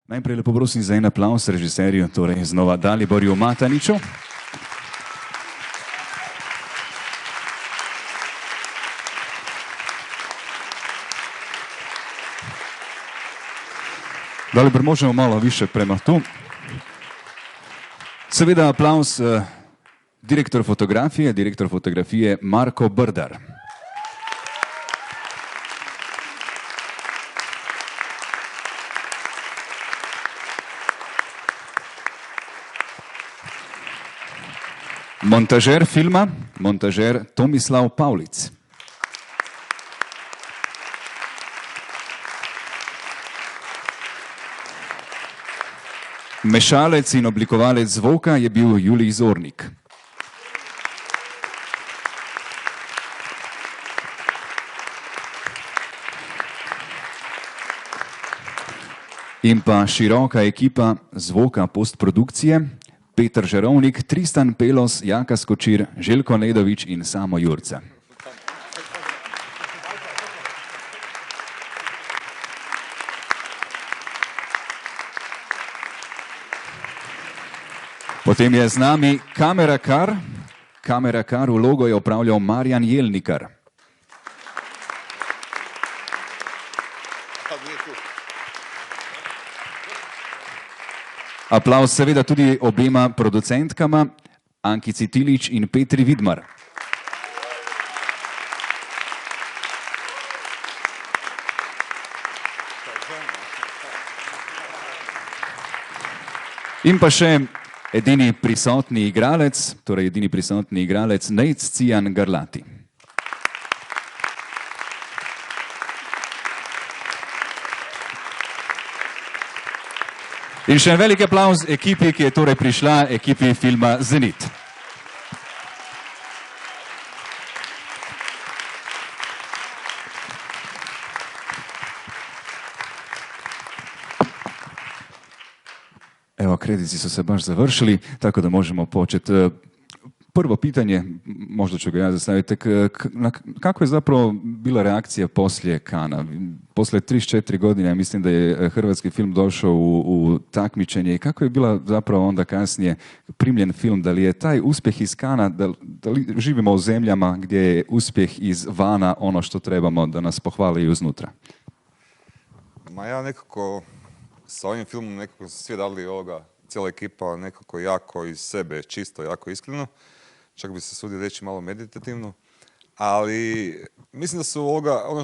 Najprej lepo prosim za en aplavz režiserju, torej znova Daliborju Mataniču. Dalibor, možemo malo više prema tu. Seveda aplavz direktor fotografije Marko Brdar. Montažer filma, montažer Tomislav Pavlic. Mešalec in oblikovalec zvoka je bil Julij Zornik. In pa široka ekipa zvoka postprodukcije, Peter Žerovnik, Tristan Pelos, Jaka Skočir, Željko Nedović in Samo Jurca. Potem je z nami kamerakar. Kamerakar vlogo je opravljal Marjan Jelnikar. Aplavz seveda tudi obema producentkama, Ankici Tilić in Petri Vidmar. In pa še edini prisotni igralec, Nejc Cijan Garlati. In še en velik aplavz ekipi, ki je torej prišla, ekipi filma Zenit. Evo, krediti su se baš završili, tako da možemo početi. Prvo pitanje, možda ću ga ja zastaviti, kako je zapravo bila reakcija poslije Kana? Poslije 34 godine, ja mislim da je hrvatski film došao u takmičenje i kako je bila zapravo onda kasnije primljen film? Da li je taj uspjeh iz Kana, da li živimo u zemljama gdje je uspjeh iz vana ono što trebamo da nas pohvali i uznutra? Ma ja nekako sa ovim filmom nekako su svi dali cijela ekipa nekako jako iz sebe, čisto, jako iskreno. Čak bi se sudio reći malo meditativno, ali mislim da su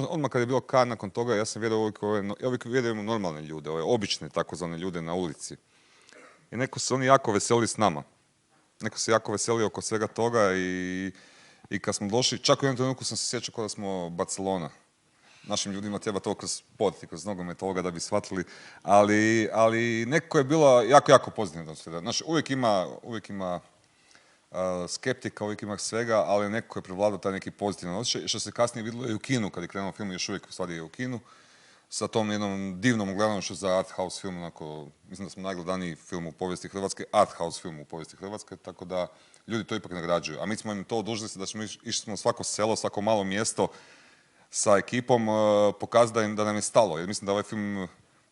odmah kad je bilo Kan nakon toga, ja sam vjerovao ja uvijek vjerujem u normalne ljude, ove obične takozvane ljude na ulici. I neko se oni jako veseli s nama. Neko se jako veseli oko svega toga i kad smo došli, čak u jednom trenutku sam se sjećao kao da smo Barcelona. Našim ljudima treba to kroz sport i kroz nogomet da bi shvatili, ali neko je bilo jako pozitivno. Znači, uvijek ima skeptika, uvijek ima svega, ali neko je prevladao taj neki pozitivan osjećaj, što se kasnije vidjelo i u kinu, kad je krenuo film, još uvijek u stvari je u kinu, sa tom jednom divnom gledanošću za art house film, onako, mislim da smo najgledaniji film u povijesti Hrvatske, art house film u povijesti Hrvatske, tako da ljudi to ipak nagrađuju. A mi smo im to odužili da smo išli smo svako selo, svako malo mjesto sa ekipom pokazati da nam je stalo, jer mislim da ovaj film,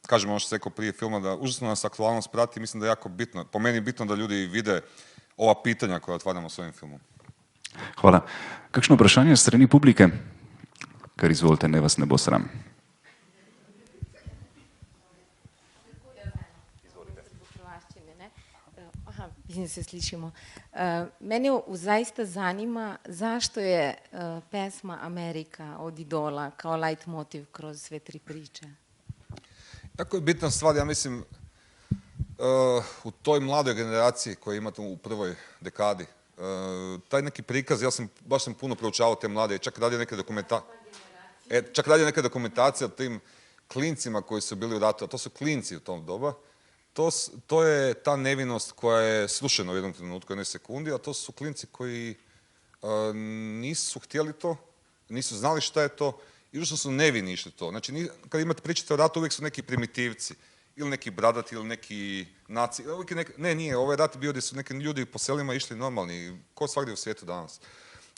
kažemo ono što se rekao prije filma, da užasno nas aktualnost prati, mislim da je jako bitno, po meni je bitno da ljudi vide ova pitanja koja otvarjamo s ovim filmom. Hvala. Kakšno vprašanje s strani publike? Kar izvolite, ne vas ne bo sram. Mislim se slišimo. Mene zaista zanima zašto je pesma Amerika od Idola kao light motiv kroz sve tri priče. Jako je bitna stvar, ja mislim, u toj mladoj generaciji koju imate u prvoj dekadi, taj neki prikaz, baš sam puno proučavao te mlade, čak radio neke dokumentacije o tim klincima koji su bili u ratu, a to su klinci u tom doba. To je ta nevinost koja je srušena u jednom trenutku, jednoj sekundi, a to su klinci koji nisu htjeli to, nisu znali šta je to i užasno su nevini išli to. Znači, kad imate pričate o ratu, uvijek su neki primitivci. Ili neki bradati, ili neki naci. Nije, ovaj rat bio gdje su neki ljudi po selima išli normalni, ko svagdje u svijetu danas.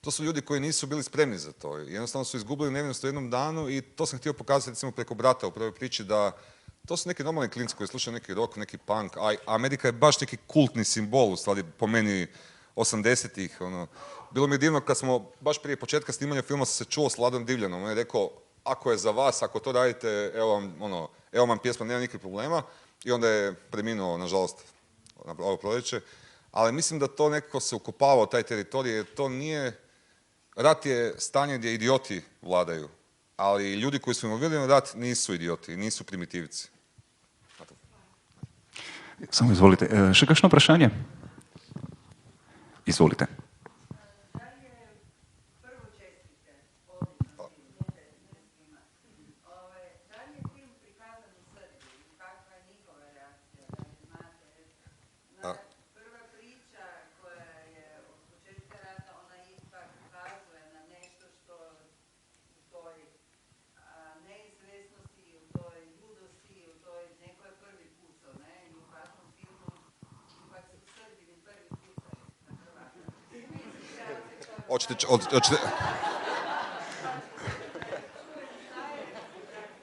To su ljudi koji nisu bili spremni za to. Jednostavno su izgubili nevinost u jednom danu i to sam htio pokazati recimo preko brata u prvoj priči da to su neki normalni klinci koji slušaju neki rock, neki punk, a Amerika je baš neki kultni simbol, u stvari, po meni, 80-ih, ono. Bilo mi je divno kad smo, baš prije početka snimanja filma sam se čuo s Vladom Divljanom, on je rekao, ako je za vas, ako to radite, evo vam pjesma, nema nikakvih problema, i onda je preminuo, nažalost, na ovo proljeće, ali mislim da to nekako se ukopava u taj teritorij, jer to nije, rat je stanje gdje idioti vladaju, ali ljudi koji su involvirani u rat nisu idioti, nisu primitivci. Samo izvolite. Še kakšno vprašanje? Izvolite.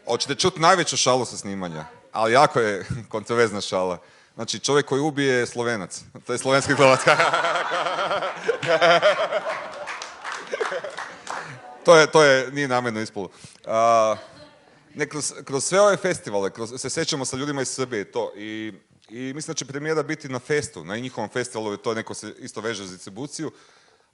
Hoćete čuti najveću šalu sa snimanja, ali jako je kontroverzna šala. Znači, čovjek koji ubije je Slovenac. To je slovenski Hrvatska. Nije namjerno ispalo. Kroz sve ove festivale, se sjećamo sa ljudima iz Srbije to. I mislim da će premijera biti na festu, na njihovom festivalu, to neko se isto veže za distribuciju.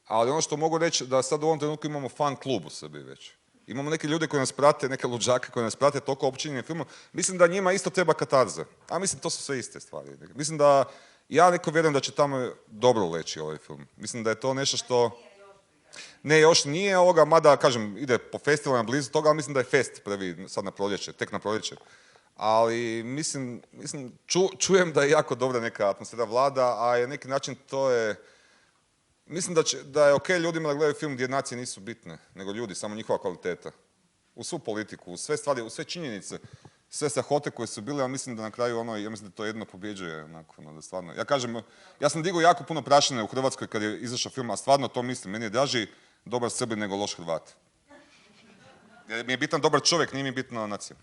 Ali ono što mogu reći da sad u ovom trenutku imamo fan klub u Srbiji već. Imamo neke ljude koji nas prate, neke luđake koji nas prate toliko općinjenje filmom. Mislim da njima isto treba katarza. A mislim to su sve iste stvari. Mislim da ja neko vjerujem da će tamo dobro leći ovaj film. Mislim da je to nešto što... Ne, još nije ovoga, mada, kažem, ide po festivalima blizu toga, ali mislim da je fest prvi sad na proljeće, tek na proljeće. Ali mislim čujem da je jako dobra neka atmosfera vlada, a je neki način to je... Mislim da je okej ljudima da gledaju film gdje nacije nisu bitne, nego ljudi, samo njihova kvaliteta. U svu politiku, u sve stvari, u sve činjenice, sve strahote koje su bile, ali mislim da na kraju ja mislim da to jedno pobjeđuje, onako, da stvarno. Ja kažem, ja sam digao jako puno prašine u Hrvatskoj kad je izašao film, a stvarno to mislim, meni je draži dobar Srbin nego loš Hrvat. Jer mi je bitan dobar čovjek, nije mi bitna nacija.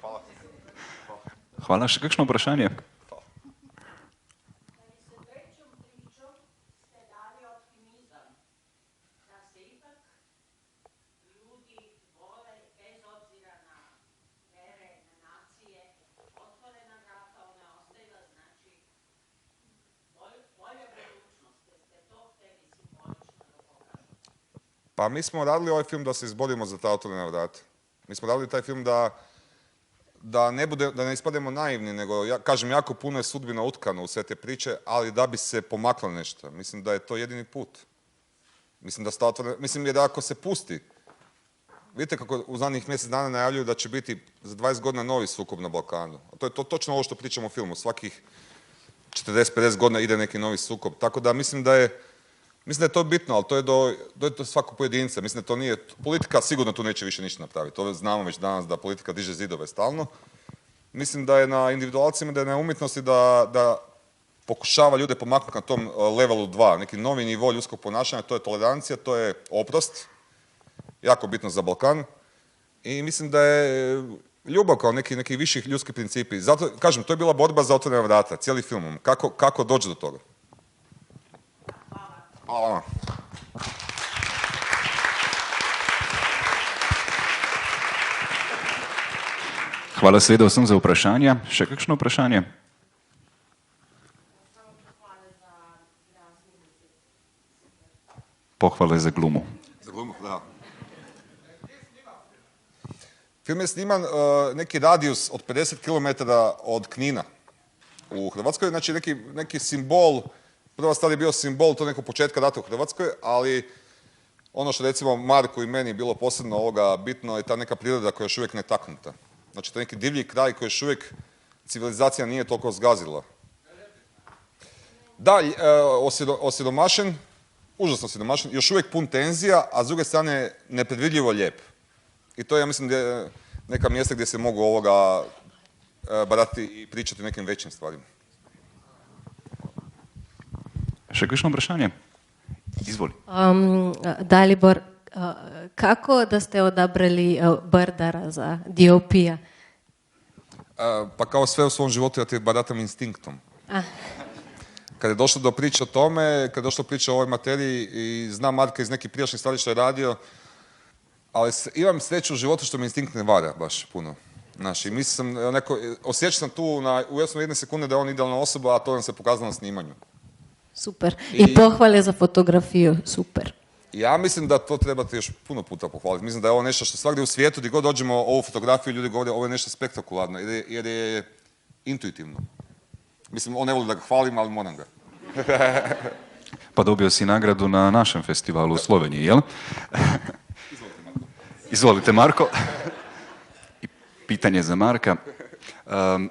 Hvala. Hvala. Še kakšno vprašanje? Pa mi smo radili ovaj film da se izborimo za ta otvorena vrata. Mi smo radili taj film da ne ispademo naivni, nego, kažem, jako puno je sudbina utkano u sve te priče, ali da bi se pomaklo nešto. Mislim da je to jedini put. Mislim da ako se pusti, vidite kako u zadnjih mjesec dana najavljuju da će biti za 20 godina novi sukob na Balkanu. To je točno ovo što pričamo u filmu. Svakih 40-50 godina ide neki novi sukob. Tako da mislim da je to bitno, ali to je do svakog pojedinca. Mislim da to nije... Politika sigurno tu neće više ništa napraviti. To znamo već danas da politika diže zidove stalno. Mislim da je na individualcima, da je na umjetnosti da pokušava ljude pomaknuti na tom levelu 2, neki novi nivo ljudskog ponašanja, to je tolerancija, to je oprost, jako bitno za Balkan. I mislim da je ljubav kao neki viših ljudskih principi. Zato, kažem, to je bila borba za otvorena vrata, cijeli film. Kako doći do toga? Hvala. Hvala seveda vsem za vprašanja. Še kakšno vprašanje? Pohvale za glumu. Za glumu, da. Film je sniman neki radijus od 50 km od Knina u Hrvatskoj, znači neki simbol. Prva stvar je bio simbol to nekog početka rata u Hrvatskoj, ali ono što recimo Marku i meni je bilo posebno bitno je ta neka priroda koja je još uvijek netaknuta. Znači to je neki divlji kraj koji još uvijek civilizacija nije toliko zgazila. Da, osiromašen, užasno osiromašen, još uvijek pun tenzija, a s druge strane nepredvidljivo lijep. I to je, ja mislim, neka mjesta gdje se mogu barati i pričati o nekim većim stvarima. Še kakšno vprašanje? Izvoli. Dalibor, kako da ste odabrali Brdara za DOP-a? Pa kao sve u svom životu ja ti baratam instinktom. Kad je došlo do priče o tome, kad je došlo do priče o ovoj materiji i znam Marka iz nekih prijašnjih stvari što je radio, ali imam sreću u životu što mi instinkt ne vara baš puno. Znaš, i mislim, osjećam sam tu u jedne sekunde da je on idealna osoba, a to nam se pokazalo na snimanju. Super. I pohvale za fotografiju, super. Ja mislim da to trebate još puno puta pohvaliti. Mislim da je ovo nešto što svakdje u svijetu, gdje god dođemo ovu fotografiju, ljudi govore ovo je nešto spektakularno, jer je intuitivno. Mislim, on ne voli da ga hvalim, ali moram ga. Pa dobio si nagradu na našem festivalu u Sloveniji, jel? Izvolite, Marko. I pitanje za Marka.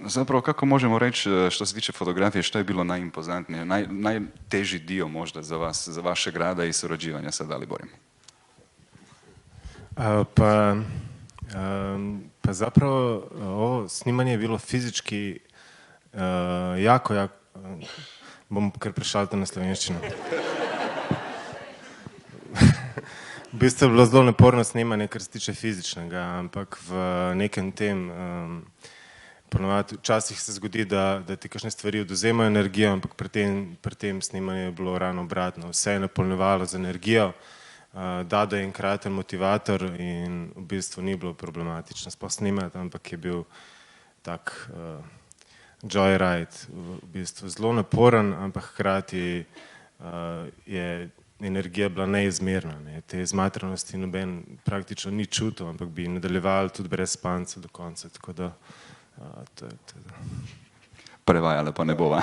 Zapravo, kako možemo reći, što se tiče fotografije, što je bilo najimpozantnije, najteži dio možda za vas, za vašeg rada i surađivanja sa Daliborem? Pa zapravo, ovo snimanje je bilo fizički jako, bom kar prešalil na slovenščino. V bistvu je bilo zelo naporno snemanje, kar se tiče fizičnega, ampak v nekem tem, ponovadi, včasih se zgodi, da ti kakšne stvari odvzemajo energijo, ampak pri tem snemanju je bilo ravno obratno. Vse je napolnjevalo z energijo, Dado je enkraten motivator in v bistvu ni bilo problematično sploh snemati, ampak je bil tak joyride, v bistvu zelo naporen, ampak hkrati je energija bila neizmerna. Te izmatranosti noben praktično ni čutil, ampak bi nadaljevali tudi brez spanca do konca, tako da to je to. Prevajala pa ne bova.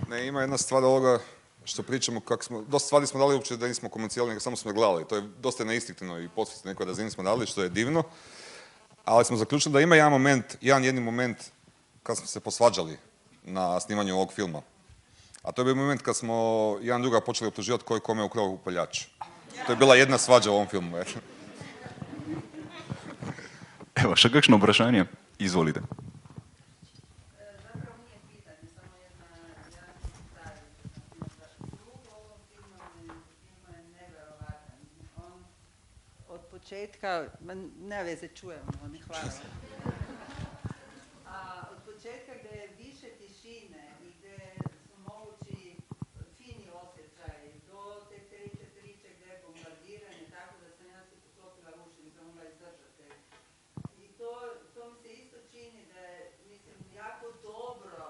Ne, ima jedna stvar ovoga što pričamo, kako smo, dosta stvari smo dali uopće da nismo komunicirali, nego samo smo gledali. To je dosta neinstinktivno i podsvjesno nekoj razini smo dali, što je divno. Ali smo zaključili da ima jedan jedini moment kad smo se posvađali na snimanju ovog filma. A to je bio moment kad smo jedan druga počeli optuživati koji kome je ukrao upaljač. To je bila jedna svađa u ovom filmu. Evo, še kakšno vprašanje? Izvolite. Zapravo nije pitanje, samo jedan komentar. Zvuk u ovom filmu je nevjerovatan. On od početka, ne veze, čujem, on je hvala. A od početka gdje je više tišine i gdje su mogući fini osjećaji do te treće priče gdje je bombardiranje, tako da sam ja si poklopila uši, nisam mogla izdržati. I to mi se isto čini da je, mislim, jako dobro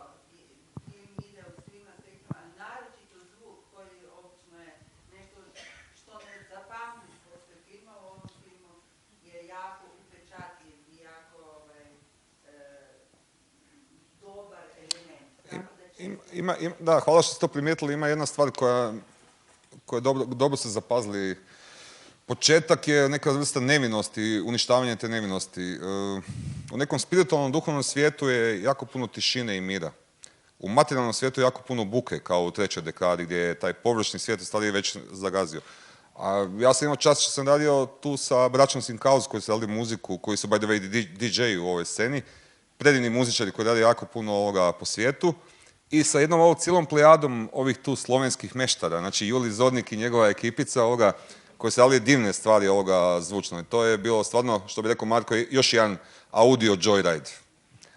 film ide u svim aspektima, a naročito zvuk koji obično je nešto što ne zapamtiš posle filma, u ovom filmu je jako upečatljiv i jako dobar element. Da, hvala što ste to primijetili. Ima jedna stvar koja dobro ste zapazili. Početak je neka vrsta nevinosti, uništavanje te nevinosti. U nekom spiritualnom, duhovnom svijetu je jako puno tišine i mira. U materijalnom svijetu je jako puno buke, kao u trećoj dekadi, gdje je taj površni svijet u stvari već zagazio. A ja sam imao čast što sam radio tu sa braćom Sinkaus koji su radili muziku, koji su by the way DJ u ovoj sceni, predivni muzičari koji rade jako puno ovoga po svijetu, i sa jednom ovog cijelom plejadom ovih tu slovenskih meštara, znači Juli Zornik i njegova ekipica ovoga, koji su radili divne stvari ovoga zvučno. I to je bilo stvarno, što bi rekao Marko, još jedan audio joyride.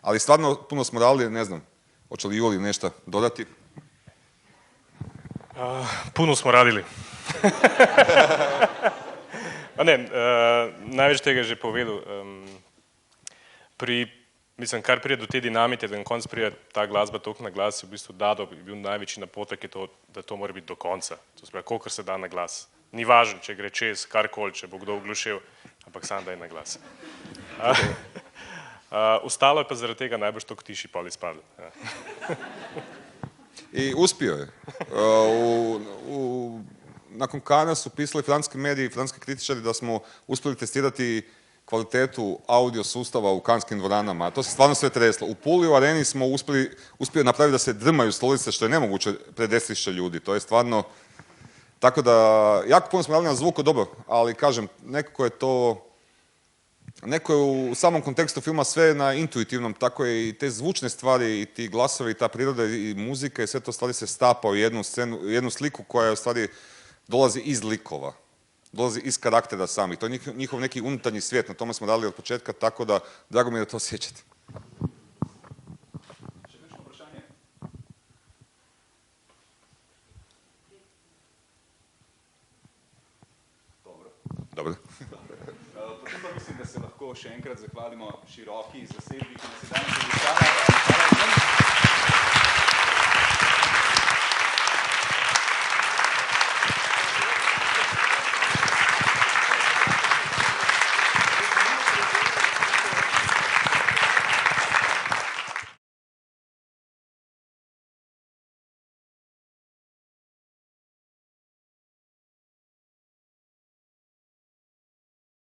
Ali stvarno puno smo radili, ne znam, hoće li Juli nešto dodati? Puno smo radili. Največ tega je že povedal. Mislim, kar prije do te dinamike, da na koncu prije ta glasba toliko na glas, je v bistvu Dado bil največji napotek, da to mora biti do konca. To spravi, kolikor se da na glas. Ni važno, če gre čez, karkoli, če bo kdo oglušil, ampak sam daj na glas. Ostalo je pa zaradi tega najbolj toliko tiši pol izpadlo. I uspio je. Nakon Kana su pisali francuski mediji, francuski kritičari da smo uspjeli testirati kvalitetu audio sustava u kanskim dvoranama. To se stvarno sve treslo. U Puli u areni smo uspjeli napraviti da se drmaju stolice, što je nemoguće pred 10.000 ljudi. To je stvarno... Tako da, jako puno smo radili na zvuku, dobro, ali kažem, neko je u samom kontekstu filma sve na intuitivnom, tako je i te zvučne stvari, i ti glasovi, i ta priroda, i muzika, i sve to stvari se stapa u jednu scenu, jednu sliku koja je u stvari dolazi iz likova, dolazi iz karaktera samih. To je njihov neki unutarnji svijet, na tome smo dali od početka, tako da drago mi je da to osjećate. Dobro. Potem pa mislim, da se lahko še enkrat zahvalimo široki zasedbi, ki nas je danes obiskala.